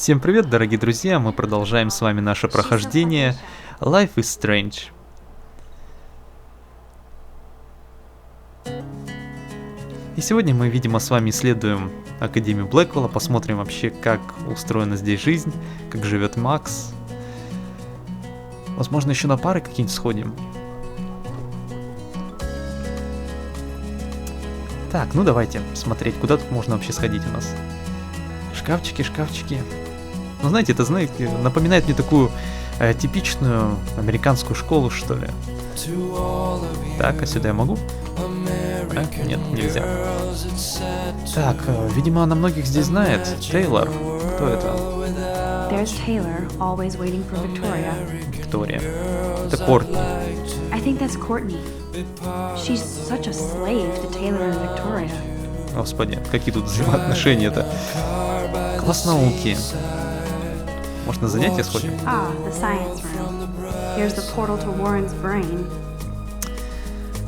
Всем привет, дорогие друзья! Мы продолжаем с вами наше прохождение Life is Strange. И сегодня мы, видимо, с вами исследуем Академию Блэквелла, посмотрим вообще, как устроена здесь жизнь, как живет Макс. Возможно, еще на пары какие-нибудь сходим. Так, ну давайте смотреть, куда тут можно вообще сходить у нас. Шкафчики, шкафчики. Ну, знаете, это, напоминает мне такую типичную американскую школу, что ли. Так, а сюда я могу? А? Нет, нельзя. Так, видимо, она многих здесь знает. TESler. Кто это? There's TESler, always waiting for Victoria. Виктория. Это Кортни. I think that's Courtney. She's such a slave to TESler and Victoria. Господи, какие тут взаимоотношения-то. Класс науки. Может, на занятия сходим? Ah, the science room. Here's the portal to Warren's brain.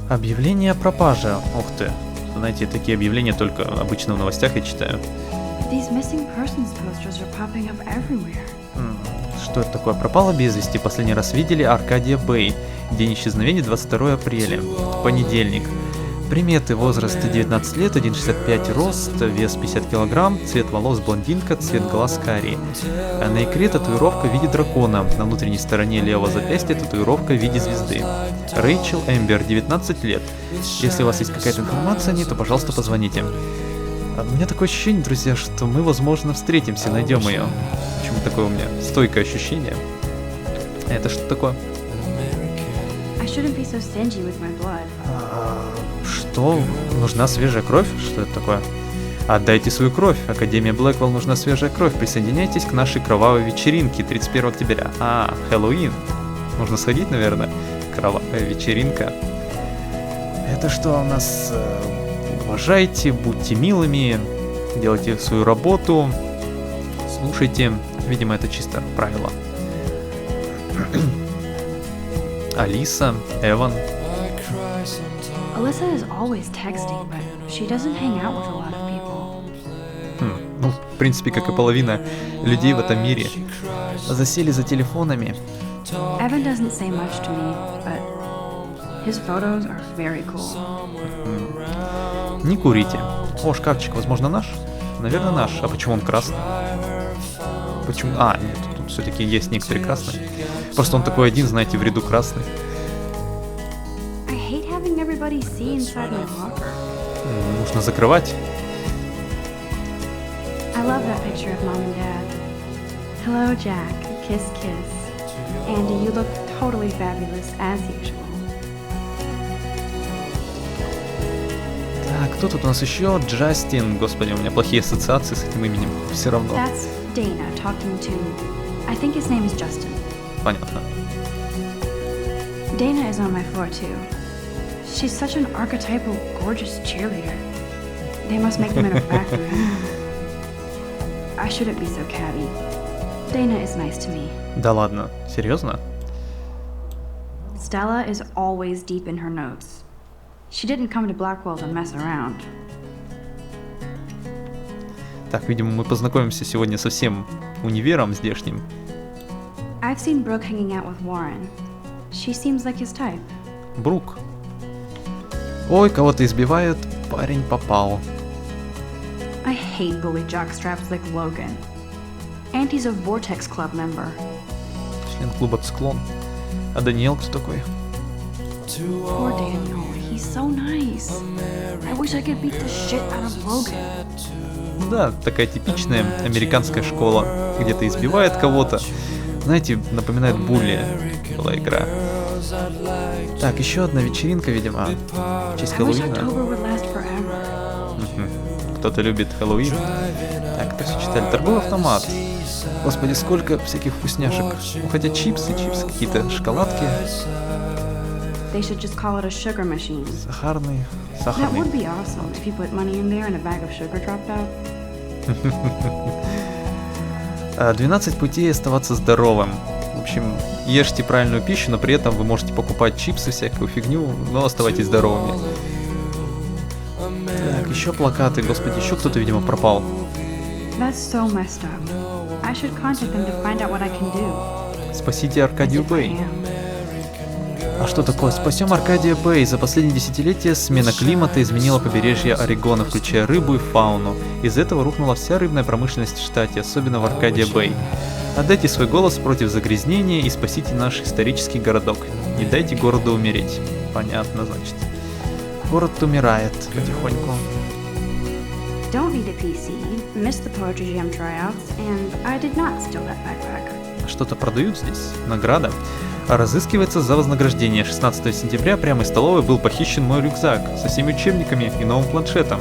Объявление о пропаже. Ух ты. Знаете, такие объявления только обычно в новостях я читаю. These missing persons posters are popping up everywhere. Что это такое? Пропала без вести. Последний раз видели Аркадия Бэй. День исчезновения 22 апреля. Понедельник. Приметы: возраст 19 лет, 1,65 рост, вес 50 килограмм, цвет волос блондинка, цвет глаз карий. На икре татуировка в виде дракона, на внутренней стороне левого запястья татуировка в виде звезды. Рэйчел Эмбер, 19 лет. Если у вас есть какая-то информация о ней, то, пожалуйста, позвоните. У меня такое ощущение, друзья, что мы, возможно, встретимся, найдем ее. Почему такое у меня стойкое ощущение? Это что такое? I shouldn't be so stingy with my blood. Что? Нужна свежая кровь? Что это такое? Отдайте свою кровь. Академия Блэквелл, нужна свежая кровь. Присоединяйтесь к нашей кровавой вечеринке 31 октября. Хэллоуин. Нужно сходить, наверное. Кровавая вечеринка. Это что у нас? Уважайте, будьте милыми, делайте свою работу, слушайте. Видимо, это чисто правило. Алиса, Эван. Alyssa is always texting, but she doesn't hang out with a lot of people. Ну, в принципе, как и половина людей в этом мире. Засели за телефонами. Evan doesn't say much to me, but his photos are very cool. Не курите. О, шкафчик, возможно, наш? Наверное, наш. А почему он красный? Почему? Нет, тут все-таки есть некоторые красные. Просто он такой один, знаете, в ряду красный. I hate having everybody see inside my locker. Нужно закрывать. I love that picture of Mom and Dad. Hello, Jack. Kiss, kiss. Andy, you look totally fabulous, as usual. Так, кто тут у нас еще? Джастин. Господи, у меня плохие ассоциации с этим именем. Все равно. That's Dana talking to... I think his name is Justin. Понятно. Dana is on my floor, too. She's such an archetypal, gorgeous cheerleader. They must make them in a factory. I shouldn't be so catty. Dana is nice to me. Да ладно, серьезно? Stella is always deep in her notes. She didn't come to Blackwell to mess around. Так, видимо, мы познакомимся сегодня со всем универом здешним. I've seen Brooke hanging out with Warren. She seems like his type. Брук. Ой, кого-то избивают. Парень попал. I hate bully jockstraps like Logan. Auntie's a Vortex Club member. Член клуба Склон. А Даниэл кто такой? Poor Daniel. He's so nice. I wish I could beat the shit out of Logan. Ну да, такая типичная американская школа. Где-то избивает кого-то. Знаете, напоминает булли. Была игра. Так, еще одна вечеринка, видимо, в честь I wish Хэллоуина. October would last forever. Кто-то любит Хэллоуин. Так, это все читали. Торговый автомат. Господи, сколько всяких вкусняшек. Ну, хотя чипсы, какие-то шоколадки. They should just call it a sugar machine. Сахарный. That would be awesome if you put money in there and a bag of sugar dropped out. 12 путей оставаться здоровым. В общем, ешьте правильную пищу, но при этом вы можете покупать чипсы, всякую фигню, но оставайтесь здоровыми. Так, еще плакаты. Господи, еще кто-то, видимо, пропал. That's so messed up. I should contact them to find out what I can do. Спасите Аркадию As if I Бэй. am. А что такое? Спасем Аркадия Бэй. За последние десятилетия смена климата изменила побережье Орегона, включая рыбу и фауну. Из-за этого рухнула вся рыбная промышленность в штате, особенно в Аркадия Бэй. Отдайте свой голос против загрязнения и спасите наш исторический городок. Не дайте городу умереть. Понятно, значит. Город умирает потихоньку. Don't need a PC, missed the Poetry Jam tryouts, and I did not steal that backpack. Что-то продают здесь? Награда? Разыскивается за вознаграждение. 16 сентября прямо из столовой был похищен мой рюкзак со всеми учебниками и новым планшетом.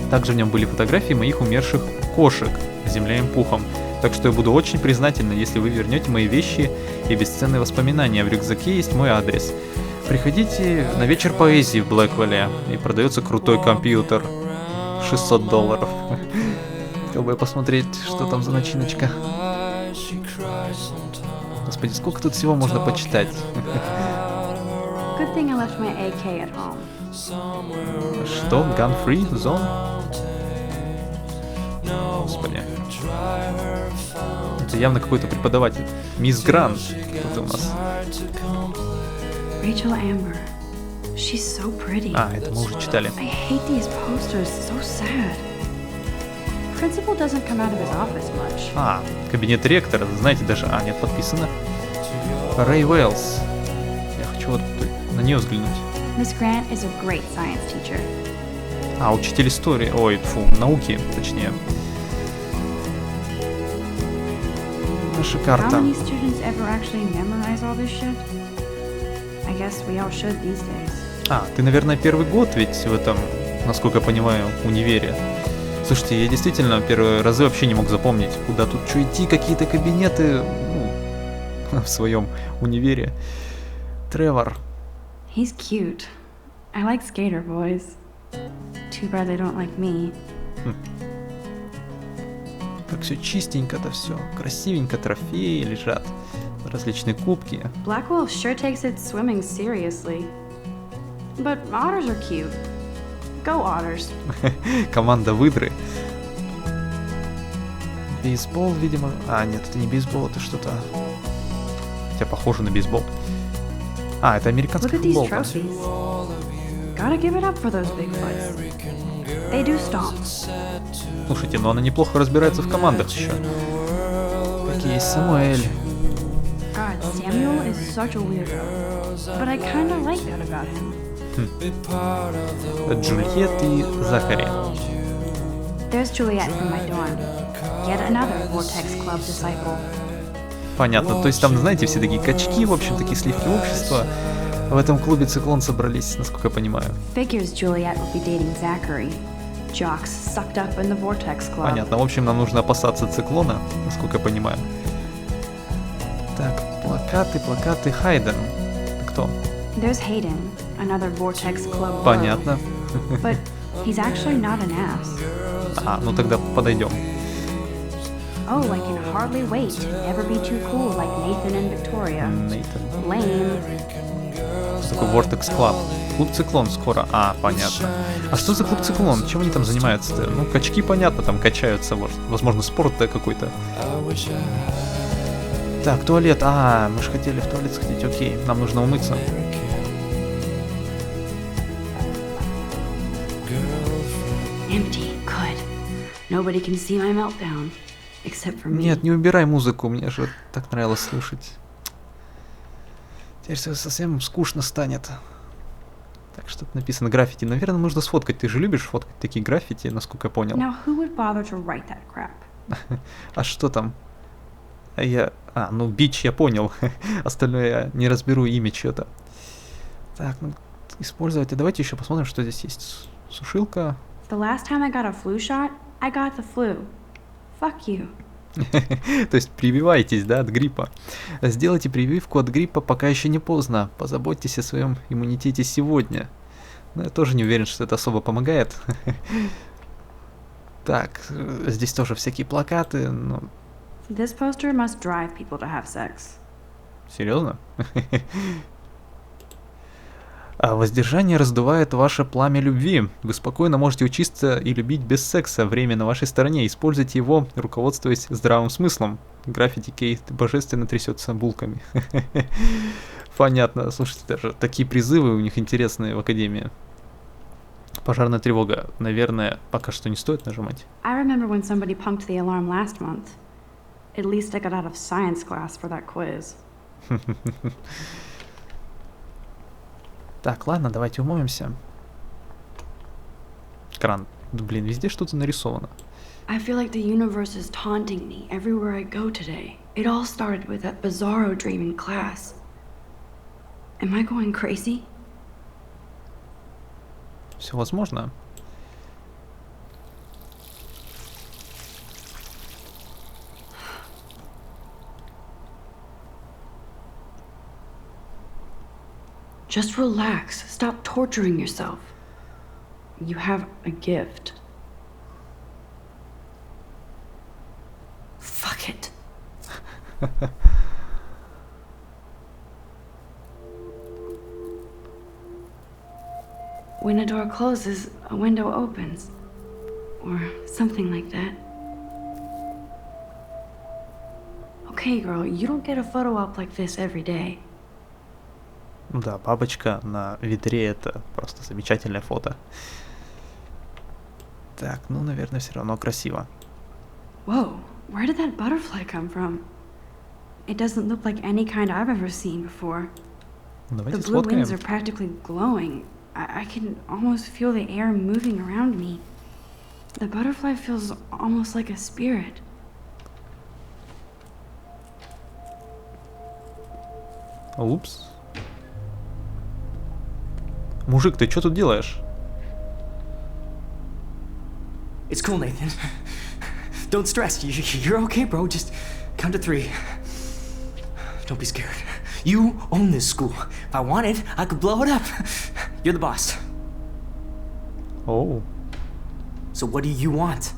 Также в нем были фотографии моих умерших кошек, земля им пухом. Так что я буду очень признательна, если вы вернете мои вещи и бесценные воспоминания. В рюкзаке есть мой адрес. Приходите на вечер поэзии в Блэквелле, и продается крутой компьютер. $600. Хотел бы я посмотреть, что там за начиночка. Господи, сколько тут всего можно почитать. Good thing I left my AK at home. Что? Gun-free zone? Господи. Это явно какой-то преподаватель. Мисс Грант. Кто-то у нас. Rachel Amber. She's so pretty. А, это мы уже читали. I hate these posters, so sad. Principal doesn't come out of his office much. А, кабинет ректора, знаете, даже... А, нет, подписано. Рэй Уэллс. Я хочу вот на нее взглянуть. Miss Grant is a great science teacher. А, учитель истории. Ой, фу, науки, точнее. Наша How карта. many students ever actually memorize all this shit? I guess we all should these days. А, ты, наверное, первый год ведь в этом, насколько я понимаю, универе. Слушайте, я действительно первые разы вообще не мог запомнить, куда тут что идти, какие-то кабинеты, в своем универе. Тревор. He's cute. I like skater boys. Too bad they don't like me. Как все чистенько-то все, красивенько, трофеи лежат, различные кубки. Blackwell sure takes its swimming seriously. But otters are cute. Go otters. Команда выдры. Бейсбол, видимо. А, нет, это не бейсбол, это что-то. Хотя похоже на бейсбол. А, это американский Look at these футбол. trophies. Gotta give it up for those Bigfoots. They do stomp. Слушайте, но она неплохо разбирается в командах еще. Как есть Самуэль. God, Samuel is such a weirdo. But I kinda like that about him. Джульет и Захари. There's Juliet from my dorm. Yet another Vortex Club disciple. Понятно, то есть там, знаете, все такие качки, в общем, такие сливки общества. В этом клубе циклон собрались, насколько я понимаю. Figures Juliet would be dating Zachary. Jocks sucked up in the Vortex Club. Понятно, в общем, нам нужно опасаться циклона, насколько я понимаю. Так, плакаты, Хайден. Кто? There's Hayden, another Vortex Club. Понятно. But he's actually not an ass. А, ну тогда подойдем. Oh, I can hardly wait to never be too cool like Nathan and Victoria. Нейтан. Lame. Что такое Vortex Club? Клуб Циклон скоро. А, понятно. А что за клуб Циклон? Чем они там занимаются-то? Ну, качки, понятно, там качаются. Возможно, спорт, да, какой-то. Так, туалет. А, мы же хотели в туалет сходить. Окей, нам нужно умыться. Empty. Good. Nobody can see my meltdown. Except for me. Нет, не убирай музыку, мне же так нравилось слушать. Теперь совсем скучно станет. Так, что тут написано граффити. Наверное, нужно сфоткать. Ты же любишь фоткать такие граффити, насколько я понял. Now who would bother to write that crap? А что там? Ну, бич я понял. Остальное я не разберу, имя чьё-то. Так, ну, использовать. А давайте еще посмотрим, что здесь есть. Сушилка. The last time I got a flu shot, I got the flu. Fuck you. То есть прививайтесь, да, от гриппа. Сделайте прививку от гриппа, пока еще не поздно. Позаботьтесь о своем иммунитете сегодня. Но я тоже не уверен, что это особо помогает. Так, здесь тоже всякие плакаты, но... This poster must drive people to have sex. Серьезно? А воздержание раздувает ваше пламя любви. Вы спокойно можете учиться и любить без секса. Время на вашей стороне. Используйте его, руководствуясь здравым смыслом. Граффити Кейт божественно трясется булками. Понятно. Слушайте, даже такие призывы у них интересные в Академии. Пожарная тревога. Наверное, пока что не стоит нажимать. I remember when somebody punked the alarm last month. At least I got out of science class for that quiz. Так, ладно, давайте умоемся. Кран. Блин, везде что-то нарисовано. I feel like the universe is taunting me everywhere I go today. It all started with that bizarro dream in class. Am I going crazy? Все возможно. Just relax. Stop torturing yourself. You have a gift. Fuck it. When a door closes, a window opens. Or something like that. Okay, girl, you don't get a photo op like this every day. Ну да, бабочка на ведре — это просто замечательное фото. Так, ну, наверное, все равно красиво. Whoa, where did that butterfly come from? It doesn't look like any kind I've ever seen before. Давайте The blue wings сфоткаем. are practically glowing. I can almost feel the air moving around me. The butterfly feels almost like a spirit. Упс. Мужик, ты что тут делаешь? It's cool, Nathan. Don't stress. You're okay, bro. Just count to 3. Don't be scared. You own this school. If I wanted, I could blow it up. You're the boss. Оу. So what do you want?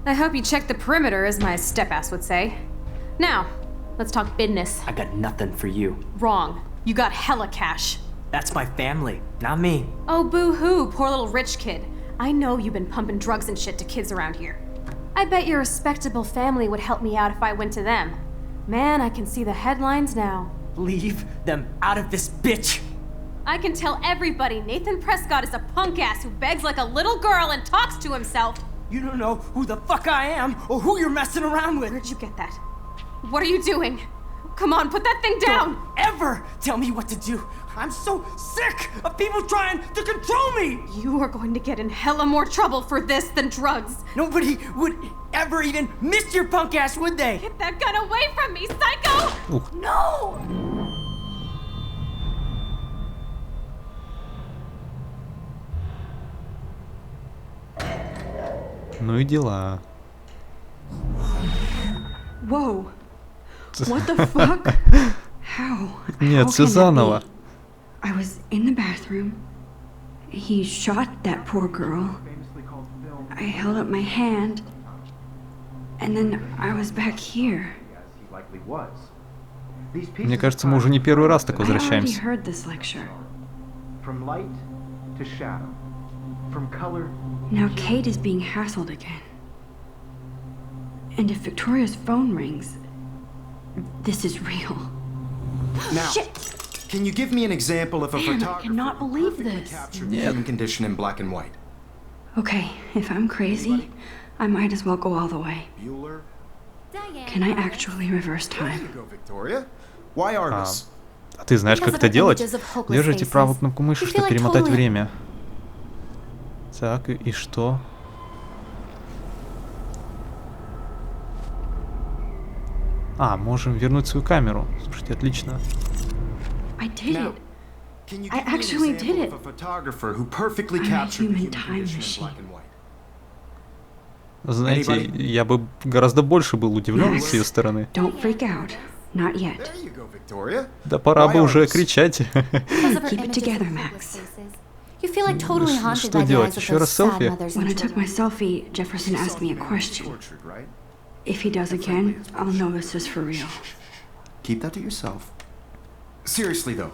I hope you checked the perimeter, as my step-ass would say. Now, let's talk business. I got nothing for you. Wrong. You got hella cash. That's my family, not me. Oh, boo-hoo, poor little rich kid. I know you've been pumping drugs and shit to kids around here. I bet your respectable family would help me out if I went to them. Man, I can see the headlines now. Leave them out of this bitch. I can tell everybody Nathan Prescott is a punk ass who begs like a little girl and talks to himself. You don't know who the fuck I am or who you're messing around with. Where'd you get that? What are you doing? Come on, put that thing down! Don't ever tell me what to do. I'm so sick of people trying to control me. You are going to get in hella more trouble for this than drugs. Nobody would ever even miss your punk ass, would they? Get that gun away from me, psycho! Ух. No! Ну и дела. Whoa. What the fuck? How? Нет, How все can that заново. be? I was in the bathroom. He shot that poor girl. I held up my hand. And then I was back here. Мне кажется, мы уже не первый раз так I already возвращаемся. heard this lecture. From light to shadow, from color. Now Kate is being hassled again. And if Victoria's phone rings, this is real. Now, Shit! can you give me an example of a Man, I photographer cannot who believe perfectly this. captured the human condition in black and white? Okay, if I'm crazy, I might as well go all the way. Bueller? Can I actually reverse There you time? go, Victoria. Why artists? А ты знаешь, как это делать? Держите правую кнопку мыши, чтобы перемотать время. Так, и что? А, можем вернуть свою камеру. Слушайте, отлично. I did Now, it. can you I give me an actually example did of it. a photographer who perfectly I'm a captured the human human time condition in machine. black and white? Знаете, я бы гораздо больше был удивлен с ее стороны. Don't freak out. Not yet. There you go, Victoria. Да пора бы Why уже artists? кричать. Keep it together, Max. You feel like totally haunted Что by the делать? eyes of Еще those раз sad селфи? mothers When I and took my children. selfie, Jefferson asked me a question. Tortured, right? If he does again, I'll know this is for real. Keep that to yourself. Seriously though,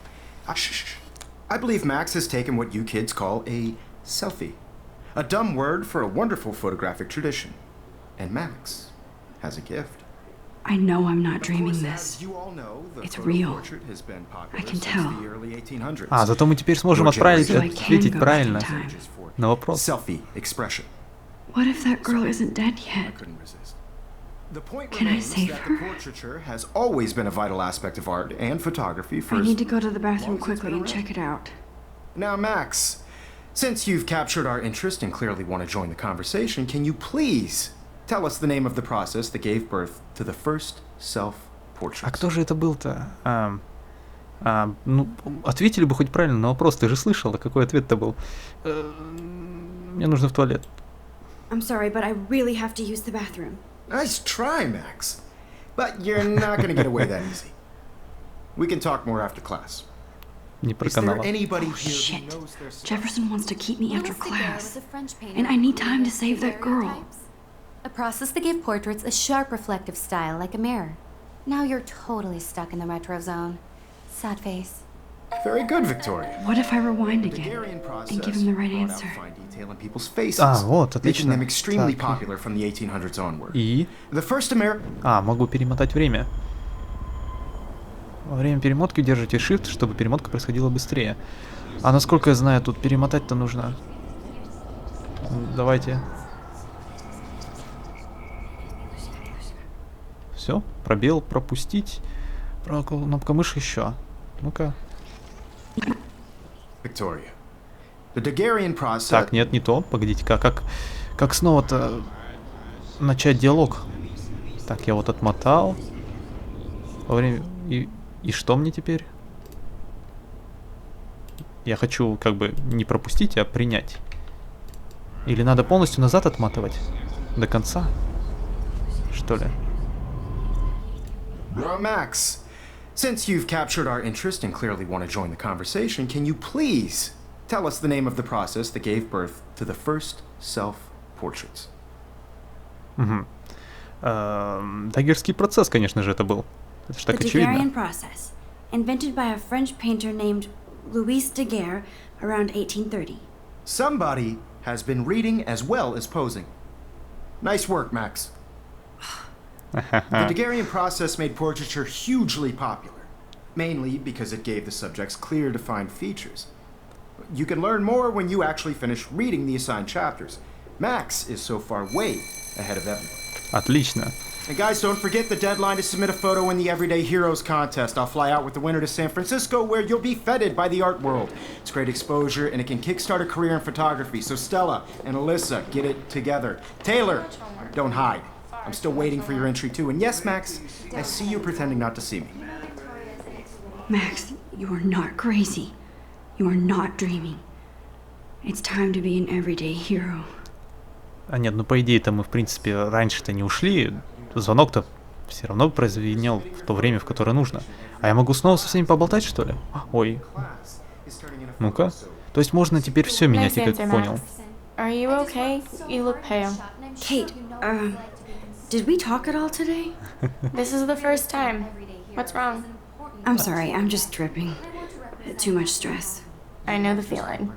I believe Max has taken what you kids call a selfie. A dumb word for a wonderful photographic tradition. And Max has a gift. I know I'm not dreaming this. It's real. I can tell. А, зато мы теперь сможем ответить правильно на вопрос. Selfie expression. What if that girl isn't dead yet? Can I save her? Portraiture has always been a vital aspect of art and photography for... I need to go to the bathroom quickly and check it out. Now, Max, since you've captured our interest and clearly want to join the conversation, can you please tell us the name of the process that gave birth to the first self-portrait? А кто же это был-то? Ну, ответили бы хоть правильно на вопрос. Ты же слышала, какой ответ-то был. Мне нужно в туалет. I'm sorry, but I really have to use the bathroom. Nice try, Max. But you're not going to get away that easy. We can talk more after class. Не проканала. Oh, shit. Jefferson wants to keep me after class. And I need time to save that girl. A process that gave portraits a sharp reflective style like a mirror. Now you're totally stuck in the retro zone. Sad face. Very good, Victoria. What if I rewind again and give him the right answer? А, вот, отлично. И? Могу перемотать время. Во время перемотки держите Shift, чтобы перемотка происходила быстрее. А насколько я знаю, тут перемотать-то нужно. Давайте. Все, пробел, пропустить. Кнопка мыши еще. Ну-ка. Так, нет, не то. Погодите-ка, как снова-то начать диалог? Так, я вот отмотал. Во время... И что мне теперь? Я хочу как бы не пропустить, а принять. Или надо полностью назад отматывать? До конца? Что ли? Max, since you've captured our interest and clearly want to join the conversation, can you please tell us the name of the process that gave birth to the first self-portraits? Даггерский процесс, конечно же, это был. Это ж так очевидно. The Daguerrean process, invented by a French painter named Louis Daguerre around 1830. Somebody has been reading as well as posing. Nice work, Max. The Daguerrean process made portraiture hugely popular, mainly because it gave the subjects clear, defined features. You can learn more when you actually finish reading the assigned chapters. Max is so far way ahead of everyone. Отлично. And guys, don't forget the deadline to submit a photo in the Everyday Heroes contest. I'll fly out with the winner to San Francisco, where you'll be feted by the art world. It's great exposure, and it can kickstart a career in photography. So Stella and Alyssa, get it together. Taylor, don't hide. I'm still waiting for your entry too. And yes, Max, I see you pretending not to see me. Max, you are not crazy. You are not dreaming. It's time to be an everyday hero. А нет, ну по идее-то мы в принципе раньше-то не ушли. Звонок-то все равно прозвенел в то время, в которое нужно. А я могу снова со всеми поболтать, что ли? Ой. Ну-ка. То есть можно теперь все менять, я как понял. Are you okay? You look pale. Kate, did we talk at all today? This is the first time. What's wrong? I'm sorry, I'm just tripping. Too much stress. I know the feeling.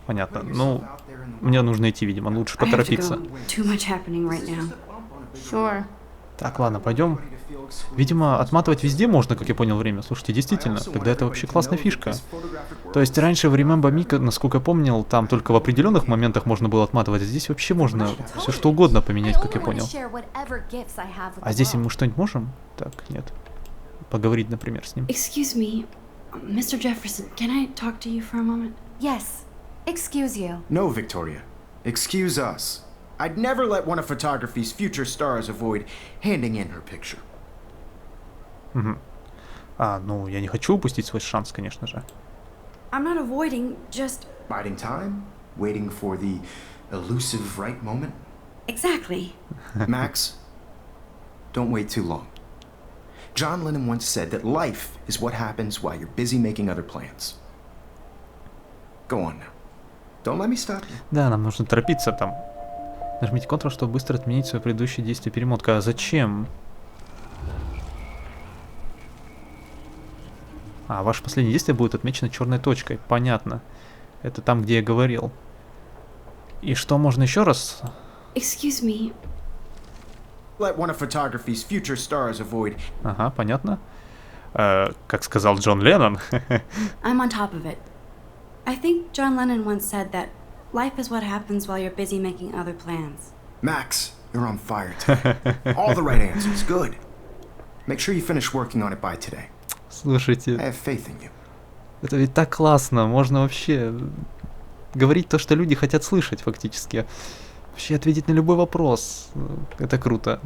Понятно. Ну, мне нужно идти, видимо. Лучше поторопиться. Too much happening right now. Sure. Так, ладно, пойдем. Видимо, отматывать везде можно, как я понял, время. Слушайте, действительно, тогда это вообще классная фишка. То есть раньше в Remember Me, насколько я помнил, там только в определенных моментах можно было отматывать, а здесь вообще можно все что угодно поменять, как я понял. А здесь мы что-нибудь можем? Так, нет. Поговорить, например, с ним. Excuse me, Mr. Jefferson, can I talk to you for a moment? Yes. Excuse you. No, Victoria. Excuse us. I'd never let one of photography's future stars avoid handing in her picture. Ну, я не хочу упустить свой шанс, конечно же. I'm not avoiding, just... Biding time? Waiting for the elusive right moment? Exactly. Max, don't wait too long. John Lennon once said that life is what happens while you're busy making other plans. Go on now. Don't let me stop you. Да, нам нужно торопиться там. Нажмите Ctrl, чтобы быстро отменить свое предыдущее действие перемотка. А зачем? А, ваше последнее действие будет отмечено черной точкой. Понятно. Это там, где я говорил. И что можно еще раз? Excuse me. Let one of photography's future stars avoid. Ага, понятно. Как сказал Джон Леннон. I'm on top of it. I think John Lennon once said that life is what happens while you're busy making other plans. Max, you're on fire today. All the right answers. Good. Make sure you finish working on it by today. Слушайте, I have faith in you. это ведь так классно. Можно вообще говорить то, что люди хотят слышать, фактически. Вообще ответить на любой вопрос. Это круто.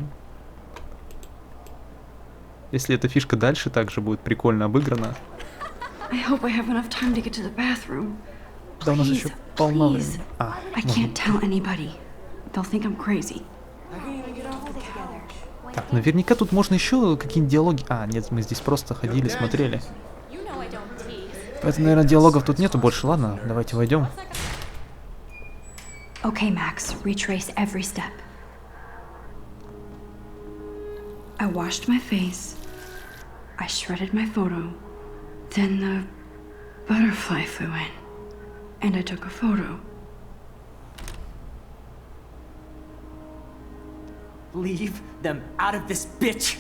Если эта фишка дальше также будет прикольно обыграна. I hope I have enough time to get to the bathroom. Да, у нас еще полно времени. I can't tell anybody. They'll think I'm crazy. Так, наверняка тут можно еще какие-нибудь диалоги. А, нет, мы здесь просто ходили, смотрели. Поэтому, наверное, диалогов тут нету больше. Ладно, давайте войдем. Okay, Max, retrace every step. I washed my face. I shredded my photo. Then the butterfly flew in. And I took a photo. Leave them out of this bitch!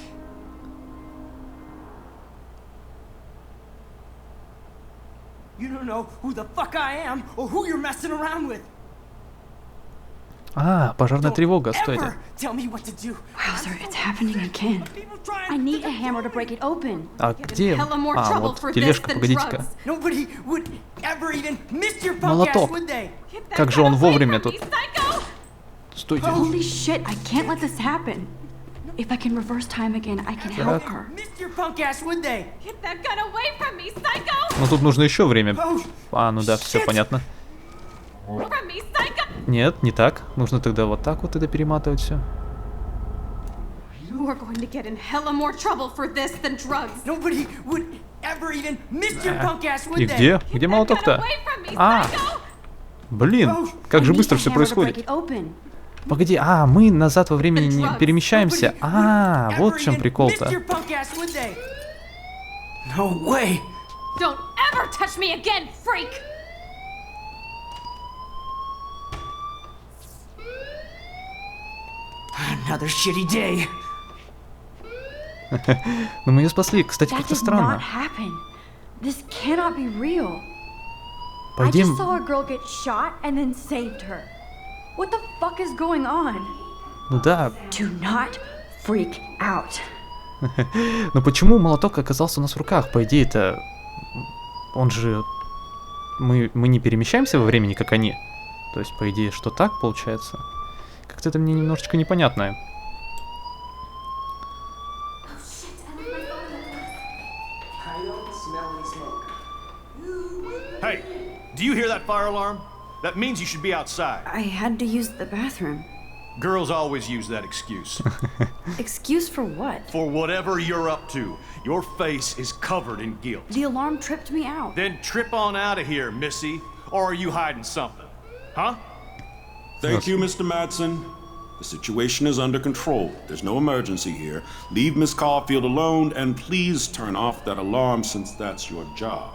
You don't know who the fuck I am or who you're messing around with! А, пожарная тревога, Don't стойте. ever tell me what to do. Wowzer, it's happening again. People try I and need a hammer to break it open. А где? hella more А, trouble вот for тележка, this than погодите-ка. drugs. Nobody would ever even miss your punk ass, Молоток. would they? Get that Как же gun он away вовремя from тут. me, psycho! Стойте. Holy shit, I can't let this happen. If I can reverse time again, I can help her. Miss your punk ass, would they? Get that gun away from me, psycho! Но тут нужно еще время. Oh, А, ну да, все shit. понятно. From me, psycho! Нет, не так. Нужно тогда вот так вот это перематывать все. You are going to get in hella more trouble for this than drugs. nobody would ever even miss your punk ass, would И they? где? Get Где that gun молоток-то? away from me, А, psycho! блин, как же I need быстро a все hammer to break происходит. it open. Погоди, а, мы назад во времени не перемещаемся. А, вот в чем прикол-то. Miss your punk ass, would they? No way. Don't ever touch me again, freak! Another shitty day. Но мы ее спасли. Кстати, That как-то did not странно. happen. This cannot be real. По I идее, just saw a girl get shot and then saved her. What the fuck is going on? ну да. Do not freak out. Но почему молоток оказался у нас в руках? По идее, это... Он же... Мы не перемещаемся во времени, как они. То есть, по идее, что так получается? Как-то это мне немножечко непонятно. Hey, do you hear that fire alarm? That means you should be outside. I had to use the bathroom. Girls always use that excuse. Excuse for what? For whatever you're up to, your face is covered in guilt. The alarm tripped me out. Then trip on out of here, Missy. Or are you hiding something? Huh? Thank you, Mr. Madsen. The situation is under control. There's no emergency here. Leave Miss Caulfield alone, and please turn off that alarm since that's your job.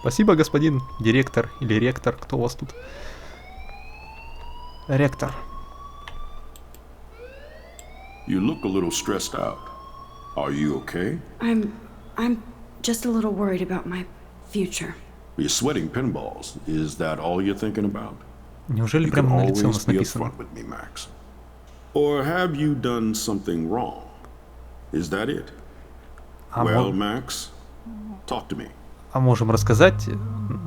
Спасибо, господин директор или ректор. Кто у вас тут? Ректор. You look a little stressed out. Are you okay? I'm just a little worried about my future. You're sweating pinballs. Is that all you're thinking about? Неужели You can прямо на лице у always нас be написано? upfront with me, Max. Or have you done something wrong? Is that it? А, Well, Max, talk to me. а можем рассказать?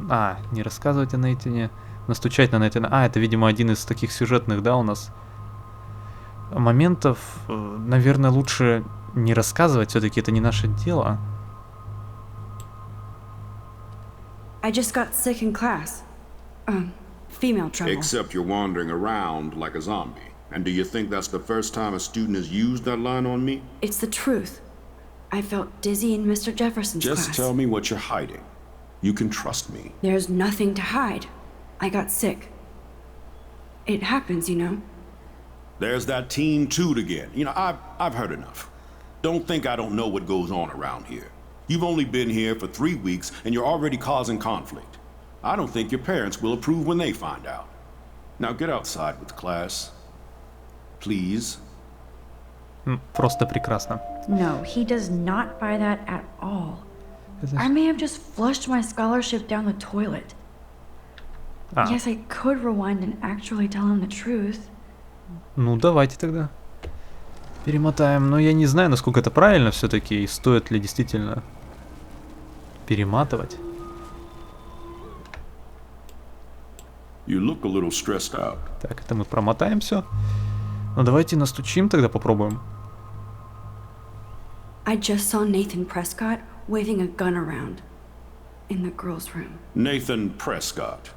А, не рассказывать о Нейтане. Настучать на Нейтана. А, это, видимо, один из таких сюжетных, да, у нас моментов. Наверное, лучше не рассказывать. Все-таки это не наше дело. I just got sick in class. Female trouble. Except you're wandering around like a zombie. And do you think that's the first time a student has used that line on me? It's the truth. I felt dizzy in Mr. Jefferson's Just class. tell me what you're hiding. You can trust me. There's nothing to hide. I got sick. It happens, you know. There's that teen toot again. You know, I've heard enough. Don't think I don't know what goes on around here. You've only been here for 3 weeks and you're already causing conflict. I don't think your parents will approve when they find out. Now get outside with class. Please. Просто прекрасно. No, he does not buy that at all. I may have just flushed my scholarship down the toilet. Yes, I could rewind and actually tell him the truth. Ну, давайте тогда перемотаем. Но я не знаю, насколько это правильно все-таки, и стоит ли действительно перематывать. You look a little stressed out. Так, это мы промотаем все. Ну, давайте настучим тогда, попробуем. I just saw Nathan Prescott waving a gun around in the girls' room. Nathan Prescott.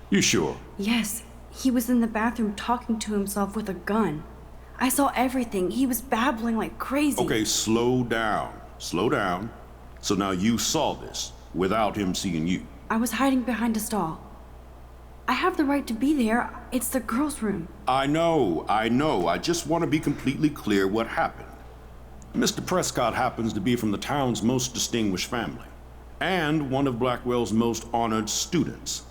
You sure? Yes, he was in the bathroom talking to himself with a gun. I saw everything. He was babbling like crazy. Okay, slow down. Slow down. So now you saw this without him seeing you. I was hiding behind a stall. I have the right to be there. It's the girls' room. I know. I just want to be completely clear what happened. Mr. Prescott happens to be from the town's most distinguished family, and one of Blackwell's most honored students.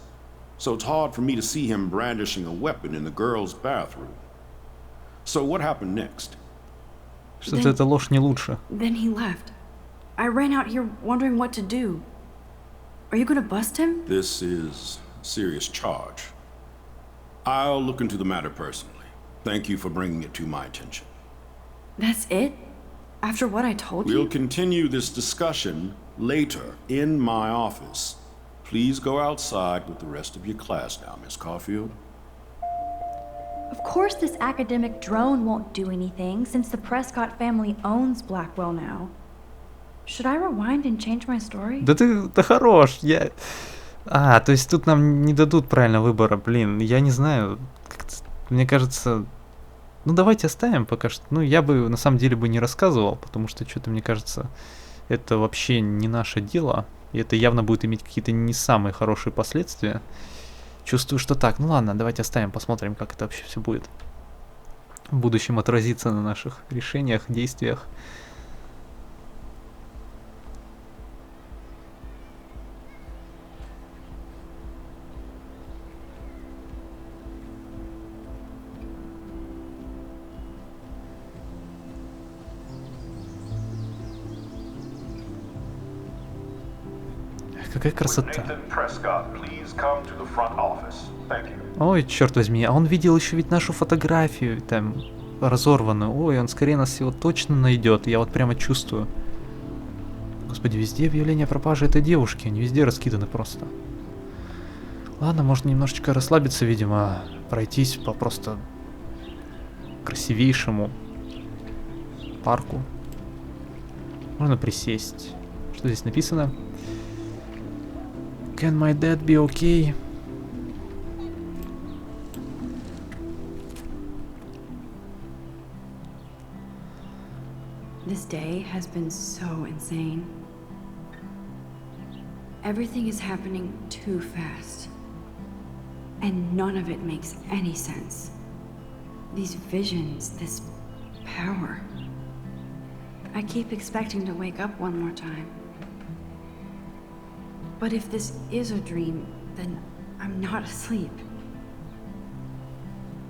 So it's hard for me to see him brandishing a weapon in the girls' bathroom. So what happened next? Что-то эта ложь не лучше. Then he left. I ran out here wondering what to do. Are you gonna bust him? This is a serious charge. I'll look into the matter personally. Thank you for bringing it to my attention. That's it? After what I told you? We'll continue this discussion later in my office. Please go outside with the rest of your class now, Miss Caulfield. Of course this academic drone won't do anything, since the Prescott family owns Blackwell now. Should I rewind and change my story? Да ты хорош, я... то есть тут нам не дадут правильно выбора, блин, я не знаю, мне кажется... Ну, давайте оставим пока что. Ну, я бы, на самом деле, бы не рассказывал, потому что, что-то, мне кажется, это вообще не наше дело, и это явно будет иметь какие-то не самые хорошие последствия. Чувствую, что так. Ну, ладно, давайте оставим, посмотрим, как это вообще все будет в будущем отразиться на наших решениях, действиях. Какая красота. Ой, черт возьми, а он видел еще ведь нашу фотографию там разорванную. Ой, он скорее нас его точно найдет. Я вот прямо чувствую. Господи, везде объявления о пропаже этой девушки. Они везде раскиданы просто. Ладно, можно немножечко расслабиться, видимо. Пройтись по просто красивейшему парку. Можно присесть. Что здесь написано? Can my dad be okay? This day has been so insane. Everything is happening too fast. And none of it makes any sense. These visions, this power. I keep expecting to wake up one more time. But if this is a dream, then I'm not asleep.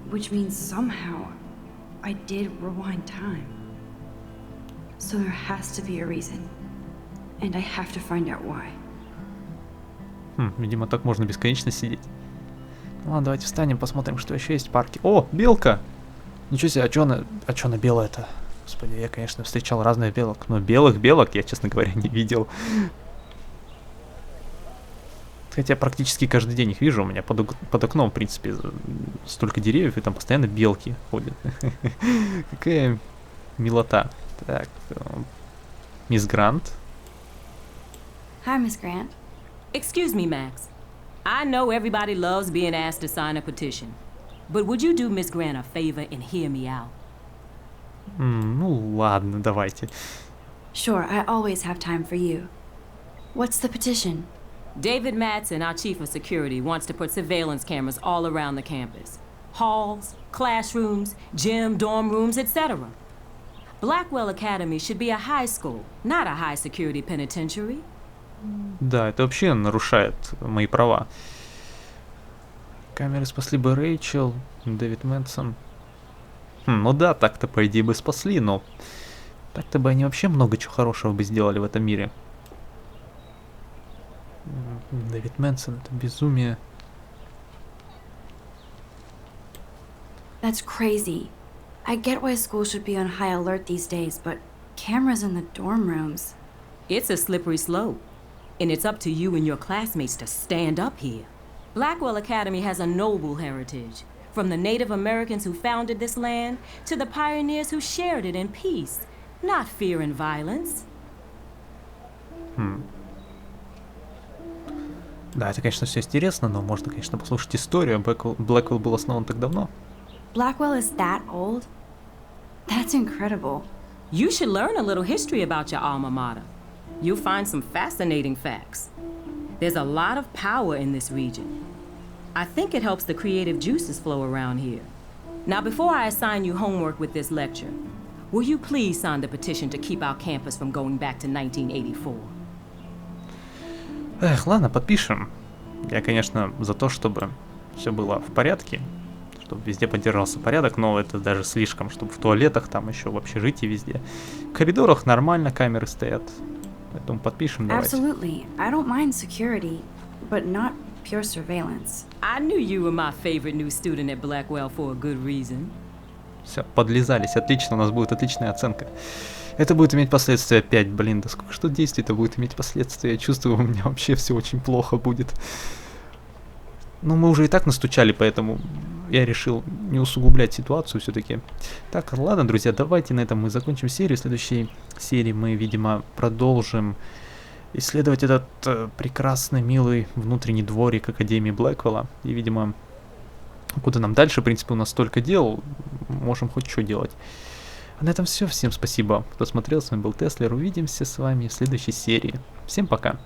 Which means somehow I did rewind time. So there has to be a reason. And I have to find out why. Видимо, так можно бесконечно сидеть. Ну ладно, давайте встанем, посмотрим, что еще есть в парке. О, белка! Ничего себе, а чё она белая-то? Господи, я, конечно, встречал разных белок, но белых белок я, честно говоря, не видел. Хотя практически каждый день их вижу, у меня под окном, в принципе, столько деревьев, и там постоянно белки ходят. Какая милота. Так, мисс Грант. Hi, Miss Grant. Excuse me, Max. I know everybody loves being asked to sign a petition. But would you do Miss Grant a favor and hear me out? Ну ладно, давайте. Sure, I always have time for you. What's the petition? David Madsen, our chief of security, wants to put surveillance cameras all around the campus. halls, classrooms, gym, dorm rooms, etc. Blackwell Academy should be a high school, not a high-security penitentiary. Да, это вообще нарушает мои права. Камеры спасли бы Рэйчел, Дэвид Мэнсон. Ну да, так-то по идее бы спасли, но так-то бы они вообще много чего хорошего бы сделали в этом мире. Дэвид Мэнсон, это безумие. That's crazy. I get why school should be on high alert these days, but cameras in the dorm rooms. It's a slippery slope, and it's up to you and your classmates to stand up here. Blackwell Academy has a noble heritage, from the Native Americans who founded this land to the pioneers who shared it in peace, not fear and violence. Да, это, конечно, все интересно, но можно, конечно, послушать историю. Блэквелл был основан так давно. Blackwell is that old? That's incredible. You should learn a little history about your alma mater. You'll find some fascinating facts. There's a lot of power in this region. I think it helps the creative juices flow around here. Now, before I assign you homework with this lecture, will you please sign the petition to keep our campus from going back to 1984? Эх, ладно, подпишем. Я, конечно, за то, чтобы все было в порядке, чтобы везде поддержался порядок, но это даже слишком, чтобы в туалетах, там еще в общежитии везде. В коридорах нормально камеры стоят, поэтому подпишем, давайте. Absolutely. I don't mind security, but not pure surveillance. I knew you were my favorite new student at Blackwell for a good reason. Все, подлизались, отлично, у нас будет отличная оценка. Это будет иметь последствия опять, блин, да сколько что действий-то будет иметь последствия, я чувствую, у меня вообще все очень плохо будет. Но мы уже и так настучали, поэтому я решил не усугублять ситуацию все-таки. Так, ладно, друзья, давайте на этом мы закончим серию. В следующей серии мы, видимо, продолжим исследовать этот прекрасный, милый внутренний дворик Академии Блэквелла. И, видимо, куда нам дальше, в принципе, у нас столько дел, можем хоть что делать. А на этом все. Всем спасибо, кто смотрел. С вами был TESler. Увидимся с вами в следующей серии. Всем пока.